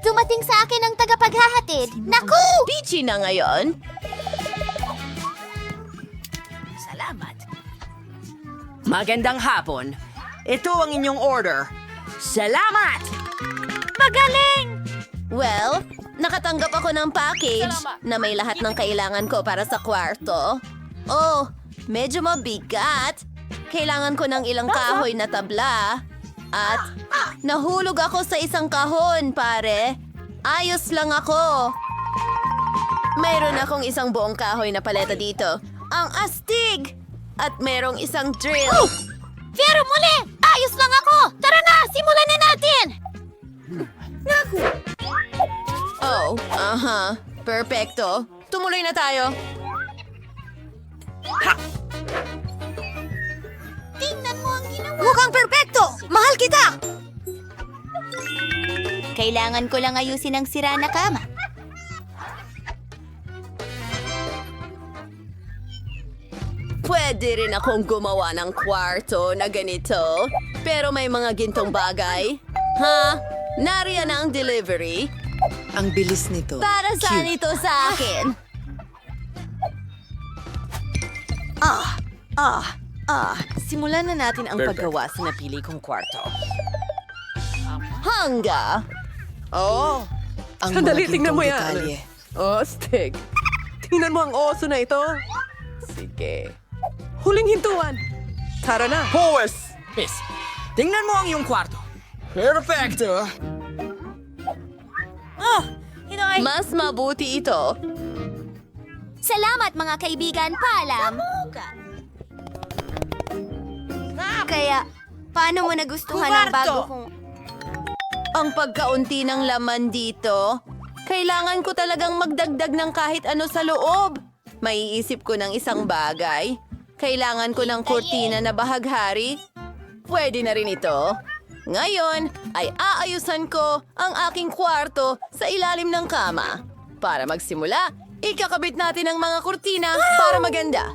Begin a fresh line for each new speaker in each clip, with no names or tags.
Dumating sa akin ang tagapaghahatid. Naku!
Peachy na ngayon.
Salamat.
Magandang hapon. Ito ang inyong order. Salamat!
Magaling!
Well, nakatanggap ako ng package na may lahat ng kailangan ko para sa kwarto. Oh, medyo mabigat. Kailangan ko ng ilang kahoy na tabla. At nahulog ako sa isang kahon, pare. Ayos lang ako. Mayroon akong isang buong kahoy na paleta dito. Ang astig! At merong isang drill.
Pero muli! Ayos lang ako! Tara na! Simulan na natin!
Oh, aha. Perfecto. Tumuloy na tayo.
Tingnan mo ang ginawa!
Mukhang perpekto! Mahal kita!
Kailangan ko lang ayusin ang sira na kama.
Pwede rin akong gumawa ng kwarto na ganito, pero may mga gintong bagay. Ha? Nariyan na ang delivery.
Ang bilis nito.
Para saan ito sa akin?
Simulan na natin ang paggawa sa napili kong kwarto.
Hangga.
Oh, ang
Sandali,
mga
tingnan
gintong
mo yan.
detalye.
Astig. Tingnan mo ang oso na ito. Sige. Huling hintuan. Tara na.
Pawes! Miss, tingnan mo ang iyong kwarto. Perfecto!
Mas mabuti ito.
Salamat mga kaibigan, paalam! Kaya, paano mo nagustuhan ang bago kong...
Ang pagkaunti ng laman dito, kailangan ko talagang magdagdag ng kahit ano sa loob. Maiisip ko ng isang bagay. Kailangan ko ng kurtina na bahaghari. Pwede na rin ito. Ngayon ay aayusan ko ang aking kwarto sa ilalim ng kama. Para magsimula, ikakabit natin ang mga kurtina para maganda.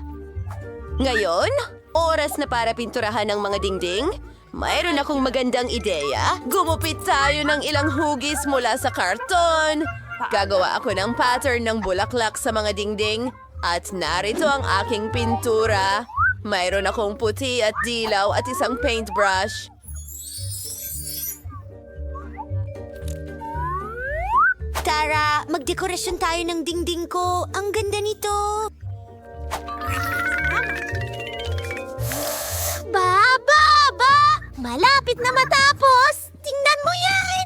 Ngayon, oras na para pinturahan ng mga dingding. Mayroon akong magandang ideya. Gumupit tayo ng ilang hugis mula sa karton. Gagawa ako ng pattern ng bulaklak sa mga dingding. At narito ang aking pintura. Mayroon akong puti at dilaw at isang paintbrush.
Tara, magdekorasyon tayo ng dingding ko. Ang ganda nito. Ba! Malapit na matapos! Tingnan mo yan!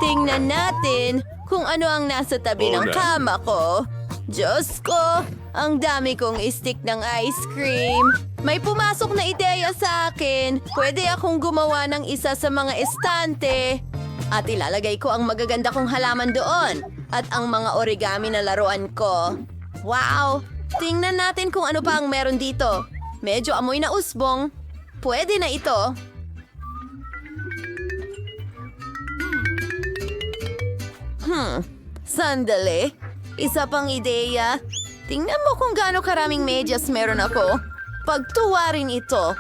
Tingnan natin kung ano ang nasa tabi ng kama ko. Diyos ko, ang dami kong stick ng ice cream. May pumasok na ideya sa akin. Pwede akong gumawa ng isa sa mga estante. At ilalagay ko ang magaganda kong halaman doon. At ang mga origami na laruan ko. Wow! Tingnan natin kung ano pa ang meron dito. Medyo amoy na usbong. Pwede na ito. Sandali. Isa pang ideya. Tingnan mo kung gaano karaming medyas meron ako. Pagtuwarin ito.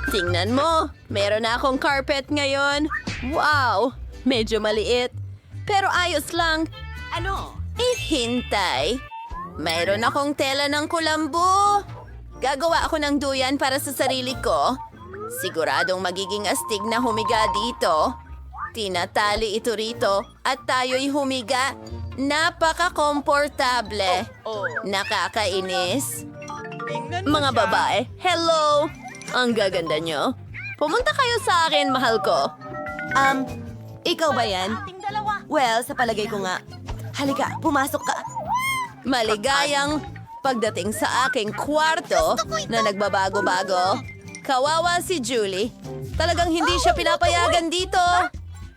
Tingnan mo, meron na akong carpet ngayon. Wow, medyo maliit. Pero ayos lang.
Ano?
Hintay. Mayroon akong tela ng kulambo. Gagawa ako ng duyan para sa sarili ko. Siguradong magiging astig na humiga dito. Tinatali ito rito at tayo'y humiga. Napaka-komportable. Nakakainis. Mga babae, hello! Ang gaganda nyo. Pumunta kayo sa akin, mahal ko.
Ikaw ba yan? Well, sa palagay ko nga. Halika, pumasok ka.
Maligayang pagdating sa aking kwarto na nagbabago-bago. Kawawa si Julie. Talagang hindi siya pinapayagan dito.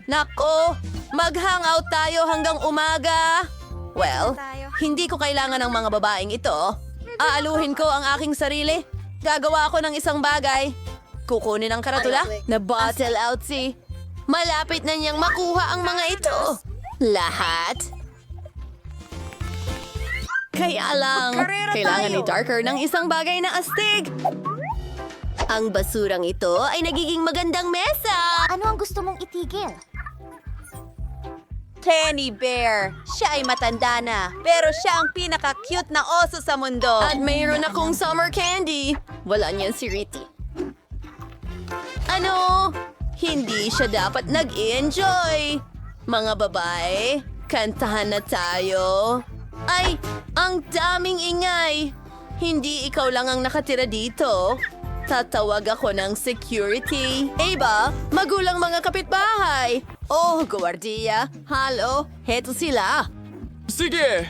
Nako, mag-hangout tayo hanggang umaga. Well, hindi ko kailangan ng mga babaeng ito. Aaluhin ko ang aking sarili. Gagawa ako ng isang bagay. Kukunin ang karatula na bottle outsy. Malapit na niyang makuha ang mga ito. Lahat. Kaya lang, kailangan ni Darker ng isang bagay na astig. Ang basurang ito ay nagiging magandang mesa.
Ano ang gusto mong itigil?
Tenny Bear. Siya ay matanda na, pero siya ang pinaka-cute na oso sa mundo. At mayroon akong summer candy. Wala niyan si Riti. Ano? Hindi siya dapat nag-enjoy. Mga babae, kantahan na tayo. Ay, ang daming ingay. Hindi ikaw lang ang nakatira dito. Tatawag ako ng security. Aba, magulang mga kapitbahay. Oh, gwardiya. Halo, heto sila.
Sige!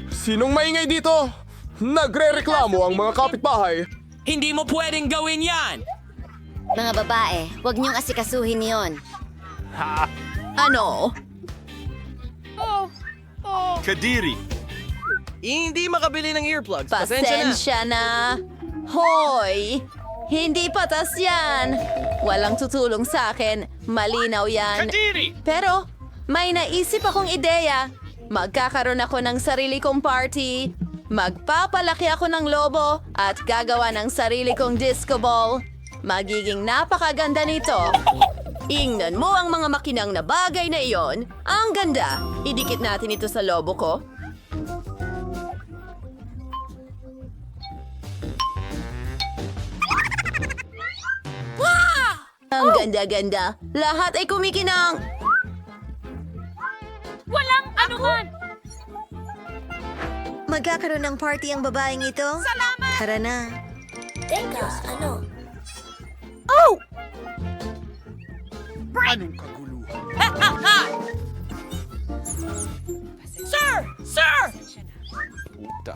Sinong maingay dito? Nagre-reklamo ang mga kapitbahay.
Hindi mo pwedeng gawin yan!
Mga babae, huwag niyong asikasuhin yon.
Ano?
Kadiri.
Hindi makabili ng earplugs. Pasensya na.
Pasensya na. Hoy! Hindi patas yan. Walang tutulong sa akin. Malinaw yan. Pero, may naisip akong ideya. Magkakaroon ako ng sarili kong party. Magpapalaki ako ng lobo at gagawa ng sarili kong disco ball. Magiging napakaganda nito. Ingnan mo ang mga makinang na bagay na iyon. Ang ganda. Idikit natin ito sa lobo ko. Ang ganda-ganda. Lahat ay kumikinang.
Magkakaroon ng party ang babaeng ito? Salamat! Tara na. Teka, ano?
Anong kaguluhan? Puta.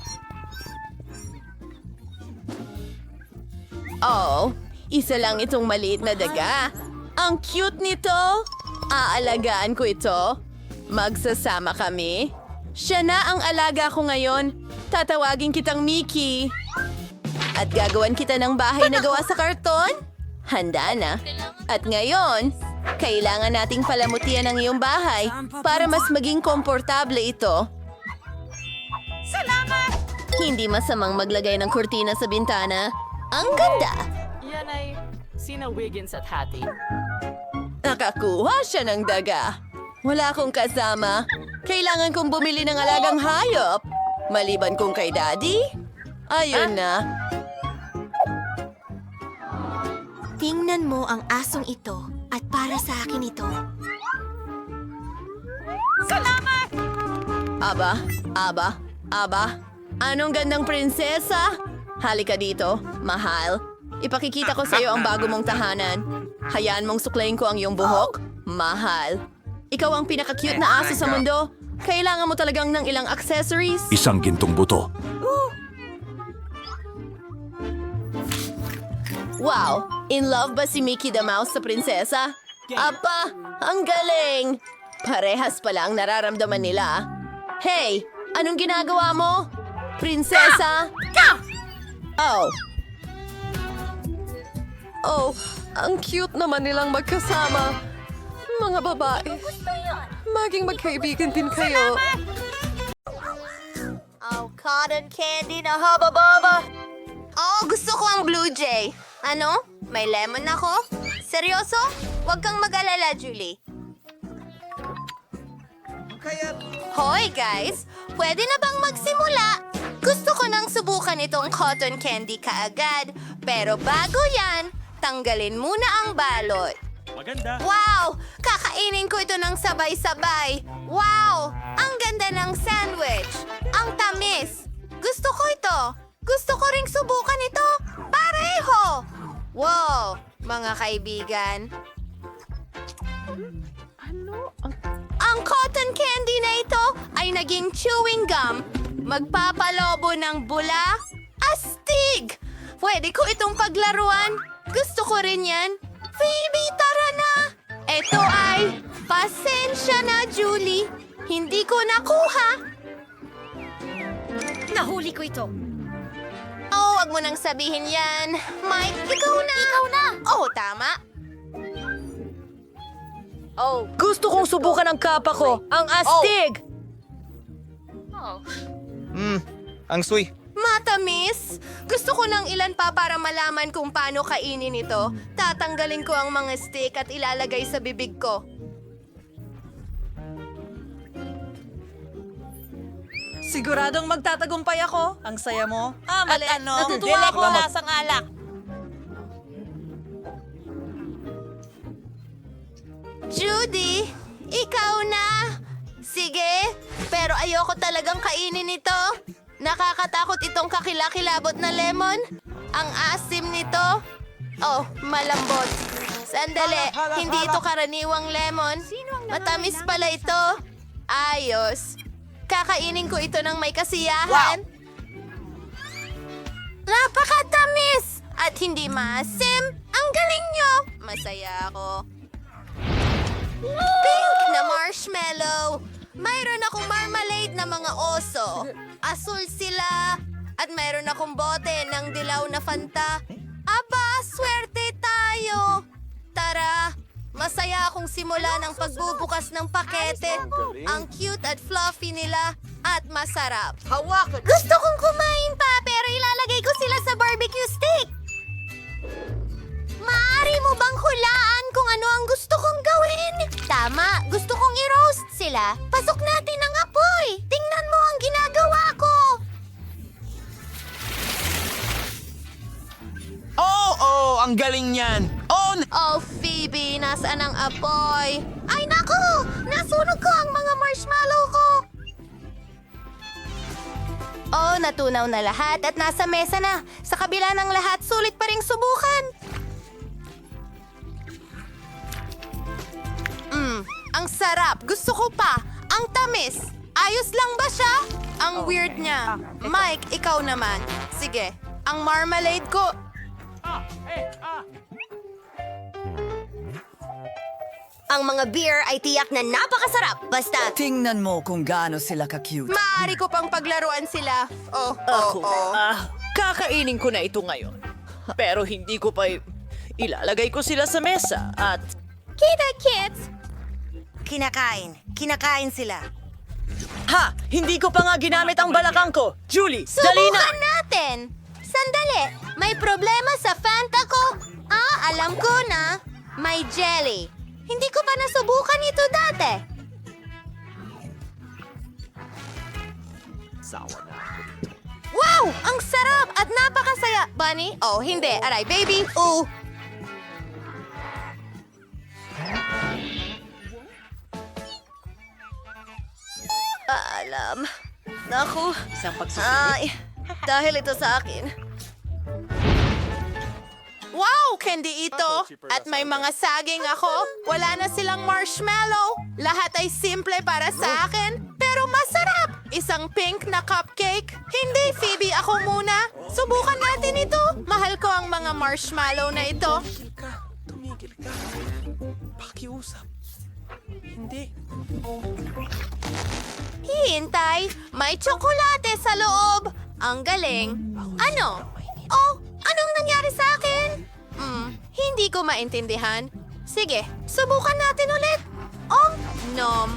Oh, isa lang itong maliit na daga. Ang cute nito. Aalagaan ko ito. Magsasama kami. Siya na ang alaga ko ngayon. Tatawagin kitang Mickey. At gagawan kita ng bahay na gawa sa karton. Handa na. At ngayon, kailangan nating palamutian ang iyong bahay para mas maging komportable ito. Salamat! Hindi masamang maglagay ng kurtina sa bintana. Ang ganda!
Yan ay sina Wiggins at Hattie.
Nakakuha siya ng daga. Wala akong kasama. Kailangan kong bumili ng alagang hayop. Maliban kong kay Daddy. Ayun na.
Tingnan mo ang asong ito at para sa akin ito.
Aba. Anong gandang prinsesa? Halika dito, mahal. Ipakikita ko sa iyo ang bago mong tahanan. Hayaan mong suklayin ko ang iyong buhok. Mahal. Ikaw ang pinaka-cute na aso sa mundo. Kailangan mo talagang ng ilang accessories.
Isang gintong buto.
Wow! In love ba si Mickey the Mouse sa prinsesa? Apa! Ang galing! Parehas pala ang nararamdaman nila. Hey! Anong ginagawa mo? Prinsesa?
Oh, ang cute naman nilang magkasama. Mga babae. Maging magkaibigan din kayo.
Oh, cotton candy na haba-baba. Oh, gusto ko ang Blue Jay. Ano? May lemon ako? Seryoso? Huwag kang mag-alala, Julie. Hoy, guys! Pwede na bang magsimula? Gusto ko nang subukan itong cotton candy kaagad. Pero bago yan, tanggalin muna ang balot.
Maganda.
Wow! Kakainin ko ito ng sabay-sabay. Wow! Ang ganda ng sandwich. Ang tamis. Gusto ko ito. Gusto ko ring subukan ito. Pareho! Wow! Mga kaibigan. Ang cotton candy na ito ay naging chewing gum. Magpapalobo ng bula. Astig! Pwede ko itong paglaruan. Gusto ko rin yan. Phoebe, tara na! Ito ay, pasensya na, Julie. Hindi ko nakuha.
Nahuli ko ito.
Oh, wag mo nang sabihin yan. Mike, ikaw na. Ikaw na. Oh, tama. Oh,
Gusto kong subukan ang kapa ko. Ang astig!
Ang sui.
Matamis! Gusto ko ng ilan pa para malaman kung paano kainin ito. Tatanggalin ko ang mga stick at ilalagay sa bibig ko.
Siguradong magtatagumpay ako. Ang saya mo. Mali.
Natutuwa ako. Lasang alak.
Judy, ikaw na! Sige, pero ayoko talagang kainin ito. Nakakatakot itong kakilakilabot na lemon. Ang asim nito. Oh, malambot. Sandali, hindi ito karaniwang lemon. Matamis pala ito. Ayos. Kakainin ko ito ng may kasiyahan. Napakatamis! At hindi maasim. Ang galing nyo! Masaya ako. Pink na marshmallow. Mayroon akong marmalade na mga oso. Asul sila. At mayroon akong bote ng dilaw na Fanta. Aba, swerte tayo. Tara, masaya akong simula ng pagbubukas ng pakete. Ang cute at fluffy nila at masarap. Gusto kong kumain pa pero ilalagay ko sila sa barbecue stick. Maaari mo bang hulaan kung ano ang gusto kong gawin? Tama, gusto kong i-roast sila. Pasok natin ang apoy. Tingnan mo ang ginagawa ko.
Oh, ang galing niyan.
Oh, Phoebe, nasaan ang apoy? Ay, naku! Nasunog ko ang mga marshmallow ko! Oh, natunaw na lahat at nasa mesa na. Sa kabila ng lahat, sulit pa ring subukan. Ang sarap. Gusto ko pa. Ang tamis. Ayos lang ba siya? Ang weird niya. Mike, ikaw naman. Sige, ang marmalade ko... Ang mga beer ay tiyak na napakasarap. Basta,
Tingnan mo kung gaano sila ka-cute.
maaari ko pang paglaruan sila.
Kakainin ko na ito ngayon. Pero hindi ko pa ilalagay ko sila sa mesa at
Kita, kids!
Kinakain sila.
Ha! Hindi ko pa nga ginamit ang balakang ko. Julie, dali na!
Subukan natin! Sandali! May problema sa Fanta ko? Alam ko na. May jelly. Hindi ko pa nasubukan ito dati. Wow! Ang sarap at napakasaya. Bunny? Oh, hindi. Aray, baby. Ooh. Alam. Naku. Ay, dahil ito sa akin. Wow, candy ito. At may mga saging ako. Wala na silang marshmallow. Lahat ay simple para sa akin. Pero masarap. Isang pink na cupcake. Hindi, Phoebe, ako muna. Subukan natin ito. Mahal ko ang mga marshmallow na ito.
tumigil ka. Pakiusap. Hindi.
Hintay, may tsokolate sa loob. Ang galing. Ano? Oh, anong nangyari sa akin? Hindi ko maintindihan. Sige, subukan natin ulit. Oh, nom.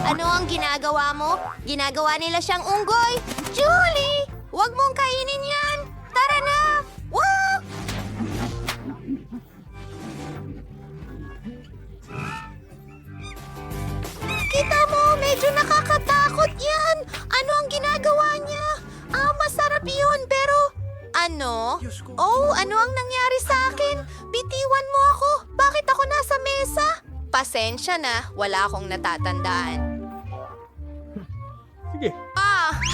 Ano ang ginagawa mo? Ginagawa nila siyang unggoy. Julie! Huwag mong kainin yan. Tara na! Woo! Kita mo, medyo nakakatakot yan. Ano ang ginagawa niya? Masarap yun, pero... Ano? Oh, ano ang nangyari sa akin? Bitiwan mo ako. Bakit ako nasa mesa? Pasensya na, wala akong natatandaan.
Sige.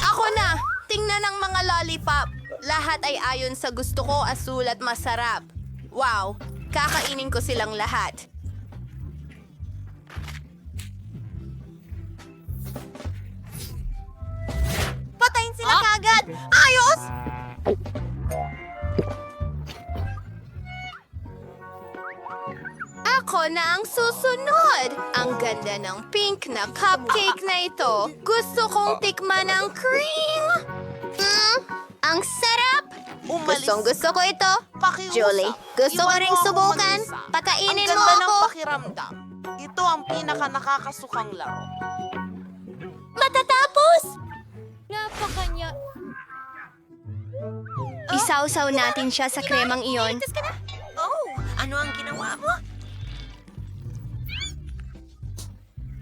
Ako na. Tingnan ang mga lollipop. Lahat ay ayon sa gusto ko, asul at masarap. Wow, kakainin ko silang lahat. Patayin sila kagad! Ayos! Ako na ang susunod. Ang ganda ng pink na cupcake na ito. Gusto kong tikman ang cream. Ang sarap! Gusto ko ito. Julie, gusto ko ring subukan. Pakainin mo ako.
pakiramdam. Ito ang pinaka nakakasukang laro.
Matatapos!
Napakanya.
Isawsaw natin siya sa kremang iyon.
Oh, ano ang ginawa mo?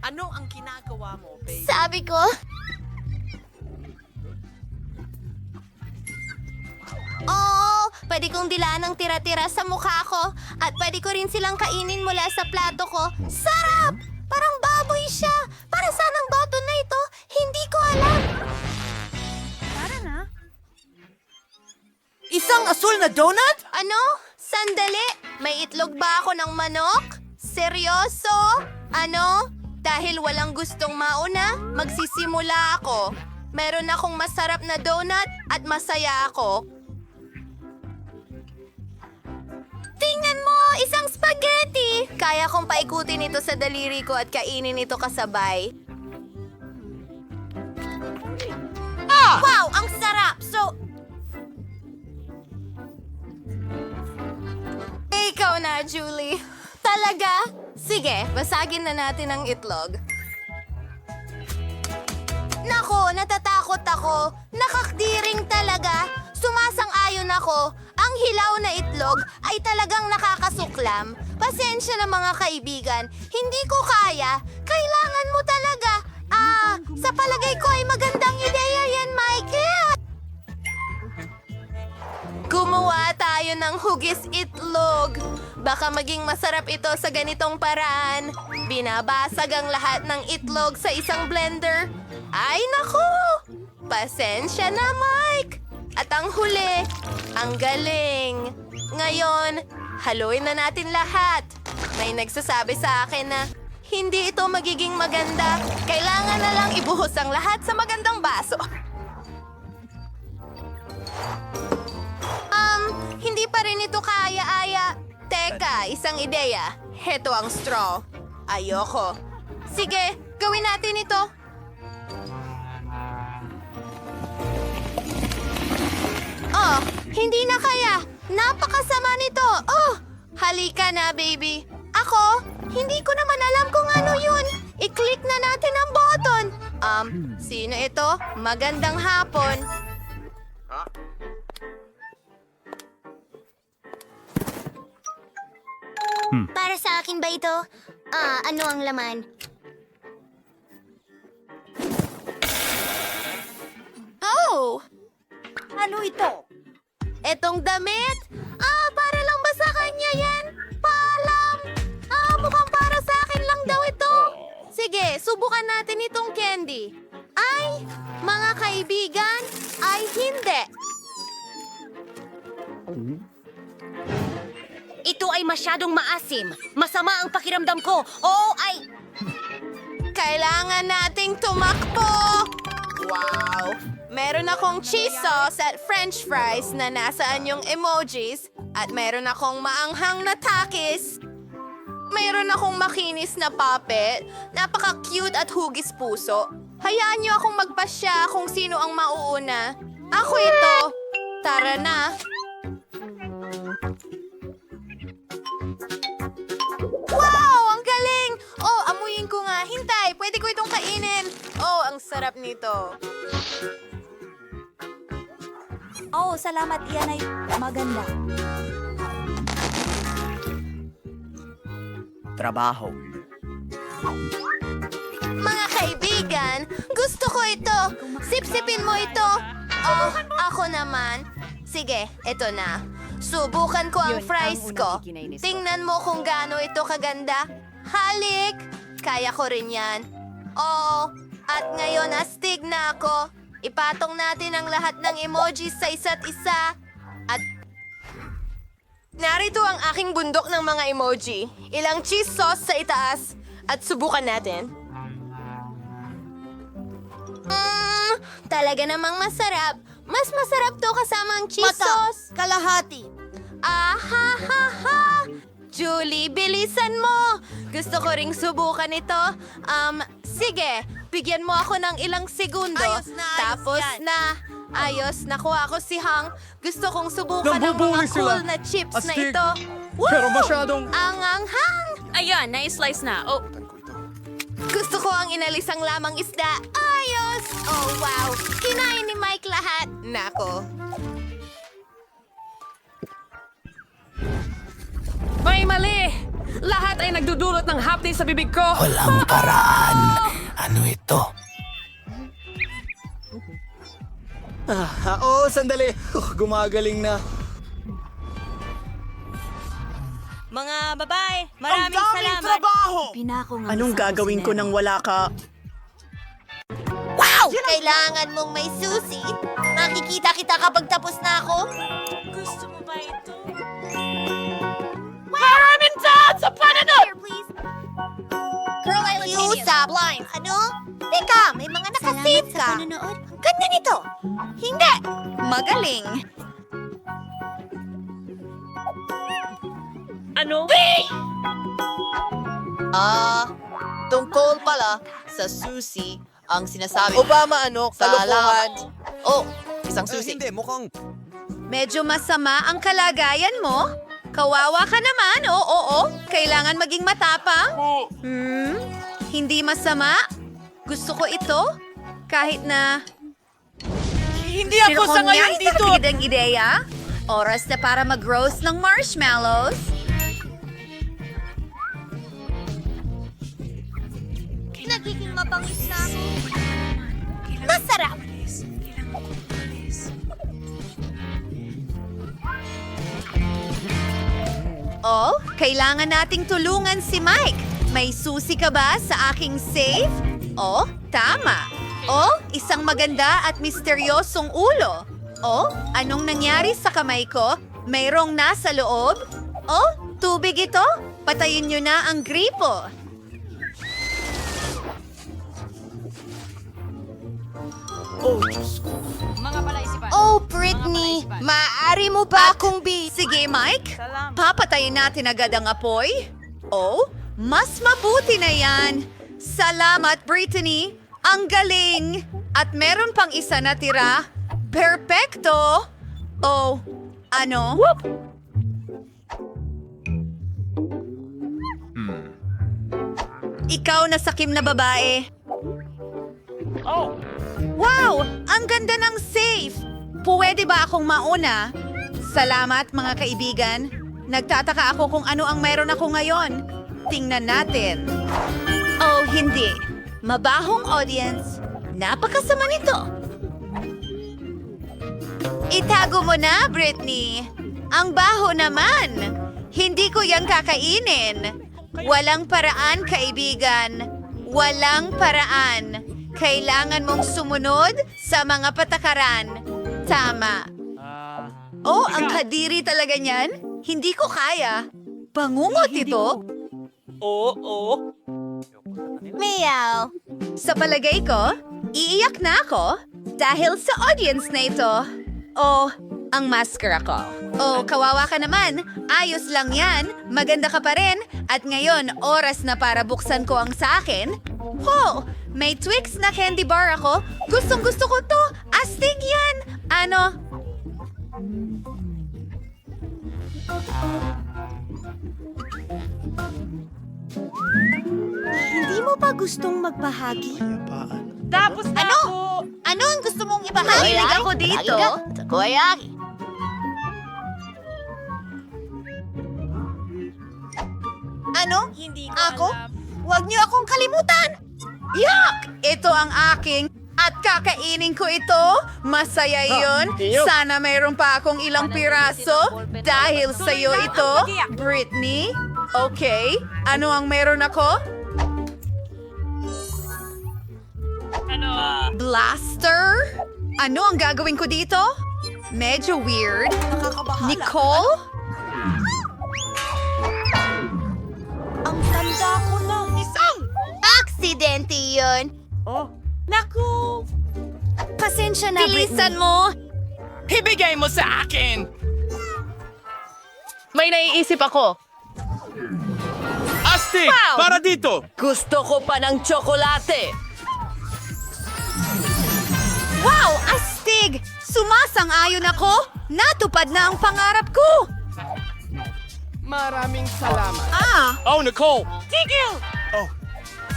Ano ang ginagawa mo, babe?
Sabi ko... Oh, pwede kong dilaan ng tira-tira sa mukha ko at pwede ko rin silang kainin mula sa plato ko. Sarap! Parang baboy siya. Para saan ang button na ito? Hindi ko alam.
Isang asul na donut?
Ano? Sandali! May itlog ba ako ng manok? Seryoso? Ano? Dahil walang gustong mauna, magsisimula ako. Meron akong masarap na donut at masaya ako. Tingnan mo! Isang spaghetti! Kaya kong paikutin ito sa daliri ko at kainin ito kasabay. Wow! Ang sarap! So... Ikaw na, Julie. Talaga? Sige, basagin na natin ang itlog. Nako, natatakot ako. Nakakdiring talaga. Sumasang-ayon ako. Ang hilaw na itlog ay talagang nakakasuklam. Pasensya na mga kaibigan. Hindi ko kaya. Kailangan mo talaga. Sa palagay ko ay magandang ideya yan, Michael. Gumawa tayo ng hugis itlog. Baka maging masarap ito sa ganitong paraan. Binabasag ang lahat ng itlog sa isang blender. Ay, naku! Pasensya na, Mike! At ang huli, ang galing. Ngayon, haluin na natin lahat. May nagsasabi sa akin na hindi ito magiging maganda. Kailangan na lang ibuhos ang lahat sa magandang baso. Hindi pa rin ito kaya-aya. Teka, isang ideya. Heto ang straw. Ayoko. Sige, gawin natin ito. Oh, hindi na kaya. Napakasama nito. Oh, halika na, baby. Ako, hindi ko naman alam kung ano yun. I-click na natin ang button. Sino ito? Magandang hapon.
Para sa akin ba ito? Ano ang laman?
Oh!
Ano ito?
Etong damit? Para lang ba sa kanya yan? Paalam! Mukhang para sa akin lang daw ito. Sige, subukan natin itong candy. Ay, mga kaibigan, ay hindi.
Ito ay masyadong maasim. Masama ang pakiramdam ko. Oo, ay...
Kailangan nating tumakbo! Wow! Meron akong cheese sauce at french fries na nasaan yung emojis at meron akong maanghang na takis. Meron akong makinis na puppet, napaka-cute at hugis puso. Hayaan niyo akong magpasya kung sino ang mauuna. Ako ito. Tara na. Wow! Ang galing! Oh, amuyin ko nga. Hintay, pwede ko itong kainin. Oh, ang sarap nito.
Oh, salamat. Yan ay maganda.
Trabaho.
Mga kaibigan, gusto ko ito. Sipsipin mo ito. Oh, ako naman. Sige, ito na. Subukan ko ang fries ko. Tingnan mo kung gaano ito kaganda. Halik! Kaya ko rin yan. Oo, at ngayon astig na ako. Ipatong natin ang lahat ng emojis sa isa't isa. At narito ang aking bundok ng mga emoji. Ilang cheese sauce sa itaas. At subukan natin. Talaga namang masarap. Mas masarap to kasama ang cheese sauce.
Kalahati.
Ahahaha! Julie, bilisan mo! Gusto ko ring subukan ito. Sige, bigyan mo ako ng ilang segundo. Tapos na. Ayos, nakuha ko si Hang. Gusto kong subukan ng mga
Nabubuli
cool
sila.
na chips na
Astig.
ito.
Pero masyadong...
Ang
Ayan, na-slice na. Oh,
Gusto ko ang inalisang lamang isda. Ay, Ayos! Oh, wow! Kinain ni Mike lahat. Nako.
May mali! Lahat ay nagdudulot ng hapdi sa bibig ko.
Walang paraan. Ano ito?
Oo, sandali. Gumagaling na.
Mga babae, maraming salamat. Pinako nga
Anong gagawin ko nang wala ka?
Wow! Kailangan mong may susi. Nakikita kita kapag tapos na ako.
Gusto mo ba ito?
Maraming dad sa pananod! Girl, I Kiusap. Ano? Teka, may mga nakasave ka. Ganyan ito. Hindi. Magaling.
Ano?
Tungkol pala sa susi ang sinasabi.
Obama, ano? Kalokohan.
Oh, isang susi.
Hindi, mukhang...
Medyo masama ang kalagayan mo. Kawawa ka naman. Oo. Kailangan maging matapang. Hindi masama. Gusto ko ito. Kahit na...
Hindi ako sa ngayon dito.
Ang ideya. Oras na para mag-roast ng marshmallows.
Nagiging mapangis na ako. Masarap.
Oh, kailangan nating tulungan si Mike. May susi ka ba sa aking safe? Oh, tama. Oh, isang maganda at misteryosong ulo. Oh, anong nangyari sa kamay ko? Mayroong nasa loob? Oh, tubig ito? Patayin nyo na ang gripo.
Oh, Britney, maaari mo ba akong
Sige, Mike. Papatayin natin agad ang apoy. Oh, mas mabuti na yan. Salamat, Brittany. Ang galing. At meron pang isa na tira. Perpekto. Oh, ano? Ikaw na sakim na babae. Wow! Ang ganda ng safe! Pwede ba akong mauna? Salamat, mga kaibigan. Nagtataka ako kung ano ang meron ako ngayon. Tingnan natin. Oh, hindi. Mabahong audience. Napakasama nito. Itago mo na, Britney. Ang baho naman. Hindi ko yan kakainin. Walang paraan, kaibigan. Walang paraan. Kailangan mong sumunod sa mga patakaran. Tama. Oh, ang kadiri talaga niyan. Hindi ko kaya. Bangungot ito.
Meow.
Sa palagay ko, iiyak na ako dahil sa audience na ito. Oh, ang mascara ko. Oh, kawawa ka naman. Ayos lang yan. Maganda ka pa rin. At ngayon, oras na para buksan ko ang sa akin. Ho! May Twix na candy bar ako. Gustong gusto ko to. Astig yan. Ano?
Hindi mo ba gustong magbahagi?
Tapos na
Ano?
ako.
Ano ang gusto mong ibahagi?
Mahilig ako dito.
Takoyaki. Ano?
Hindi
Ako? Huwag niyo akong kalimutan!
Yak! Ito ang aking at kakainin ko ito. Masaya yun. Sana mayroon pa akong ilang piraso dahil sa'yo ito, Britney. Okay, ano ang meron ako? Blaster? Ano ang gagawin ko dito? Medyo weird. Nicole?
Ang tanda ko ng isang...
Aksidente yun!
Naku! Pasensya na,
Bilisan mo!
Ibigay mo sa akin!
May naiisip ako.
Astig! Para dito!
Gusto ko pa ng tsokolate.
Wow! Astig! Sumasang-ayon ako! Natupad na ang pangarap ko!
Maraming salamat.
Oh, Nicole!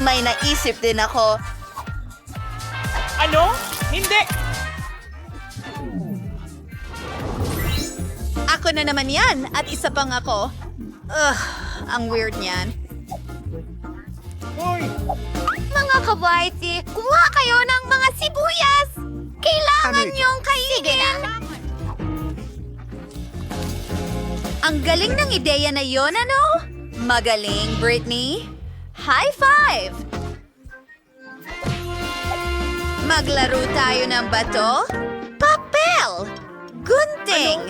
May naisip din ako.
Ano? Hindi!
Ako na naman yan at isa pang ako. Ang weird niyan.
Mga kabaiti, kuha kayo ng mga sibuyas! Kailangan niyong kainin!
Ang galing ng ideya na yon, ano? Magaling, Britney. High five! Maglaro tayo ng bato? Papel! Gunting!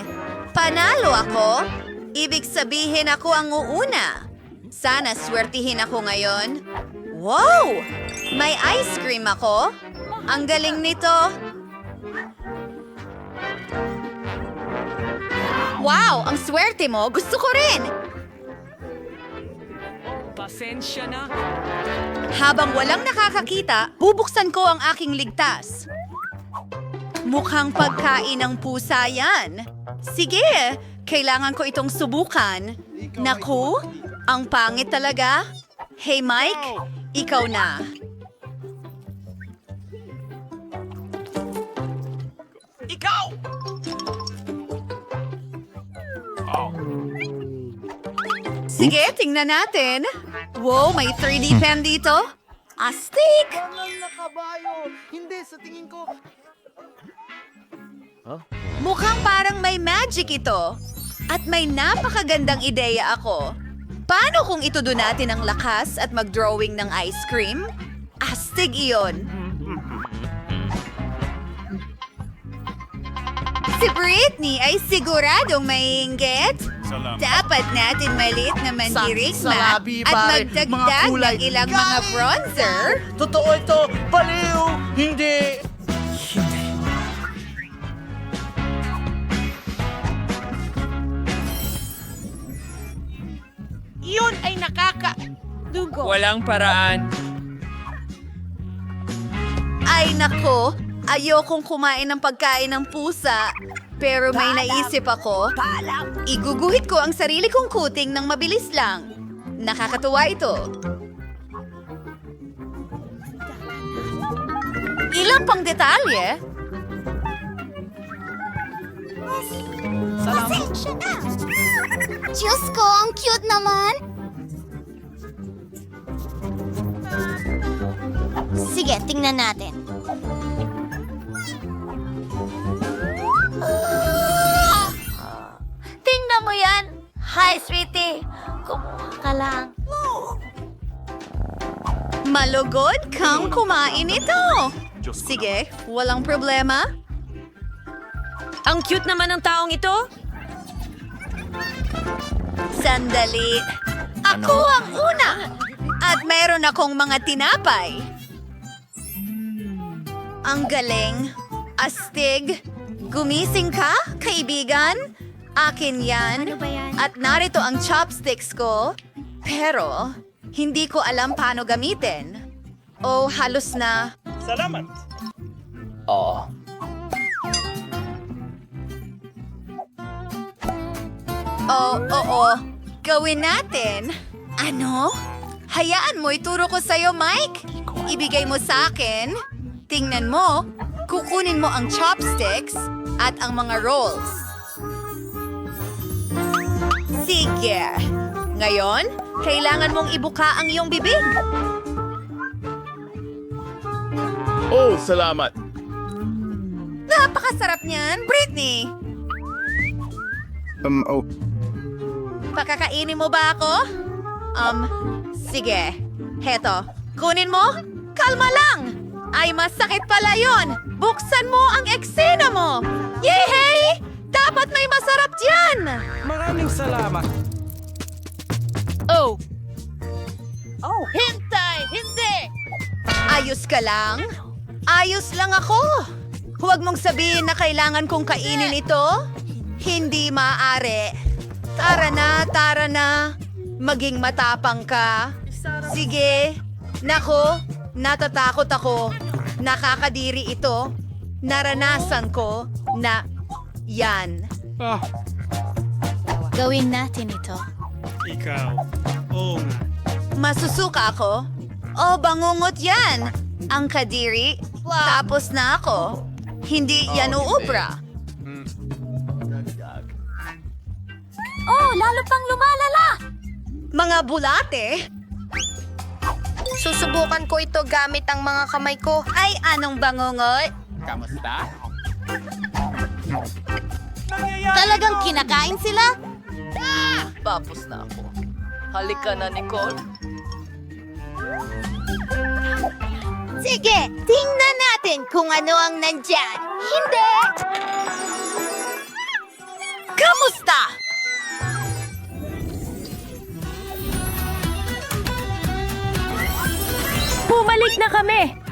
Panalo ako? Ibig sabihin ako ang uuna. Sana swertihin ako ngayon. Wow! May ice cream ako? Ang galing nito. Wow! Ang swerte mo! Gusto ko rin!
Pasensya na.
Habang walang nakakakita, bubuksan ko ang aking ligtas. Mukhang pagkain ng pusa yan. Sige, kailangan ko itong subukan. Naku, ang pangit talaga. Hey Mike, ikaw na.
Ikaw!
Sige, tingnan natin. Wow, may 3D pen dito. Astig! Mukhang parang may magic ito. At may napakagandang ideya ako. Paano kung itudo natin ang lakas at mag-drawing ng ice cream? Astig iyon. Si Britney ay siguradong maiinggit. Dapat natin maliit na mandirigma at magdagdag ng ilang mga bronzer.
Totoo ito! Baliw! Hindi! Yun ay nakaka-dugo. Walang paraan.
Ay nako, ayokong kumain ng pagkain ng pusa. Pero may naisip ako. Iguguhit ko ang sarili kong kuting ng mabilis lang. Nakakatuwa ito. Ilang pang detalye?
Diyos ko, ang cute naman! Sige, tingnan natin. Tingnan mo yan! Hi, sweetie! Kumuha ka lang.
Malugod kang kumain ito. Sige, walang problema.
Ang cute naman ng taong ito.
Sandali. Ako ang una! At meron akong mga tinapay. Ang galing. Astig. Gumising ka, kaibigan? Akin yan.
Ano ba yan?
At narito ang chopsticks ko. Pero, hindi ko alam paano gamitin. O halos na.
Salamat.
Oo. Gawin natin. Ano? Hayaan mo, ituro ko sa'yo, Mike. Ibigay mo sa akin. Tingnan mo, kukunin mo ang chopsticks at ang mga rolls. Sige. Ngayon, kailangan mong ibuka ang iyong bibig.
Oh, salamat.
Napakasarap niyan, Britney. Pakakainin mo ba ako? Sige. Heto. Kunin mo? Kalma lang! Ay, masakit pala yon. Buksan mo ang eksena mo! Yehey! Dapat may masarap dyan!
Maraming salamat.
Hintay! Hindi!
Ayos ka lang? Ayos lang ako. Huwag mong sabihin na kailangan kong kainin ito. Hindi maaari. Tara na. Maging matapang ka. Sige. Nako, natatakot ako. Nakakadiri ito. Naranasan ko na yan.
Gawin natin ito.
Ikaw. Oo nga.
Masusuka ako? O bangungot yan. Ang kadiri, Tapos na ako. Hindi yan uubra.
Oh, lalo pang lumalala!
Mga bulate?
Susubukan ko ito gamit ang mga kamay ko.
Ay, anong bangungot?
Kamusta?
Talagang kinakain sila?
Tapos na ako. Halika na, Nicole.
Sige, tingnan natin kung ano ang nandyan. Hindi!
Kamusta?
Bumalik na kami!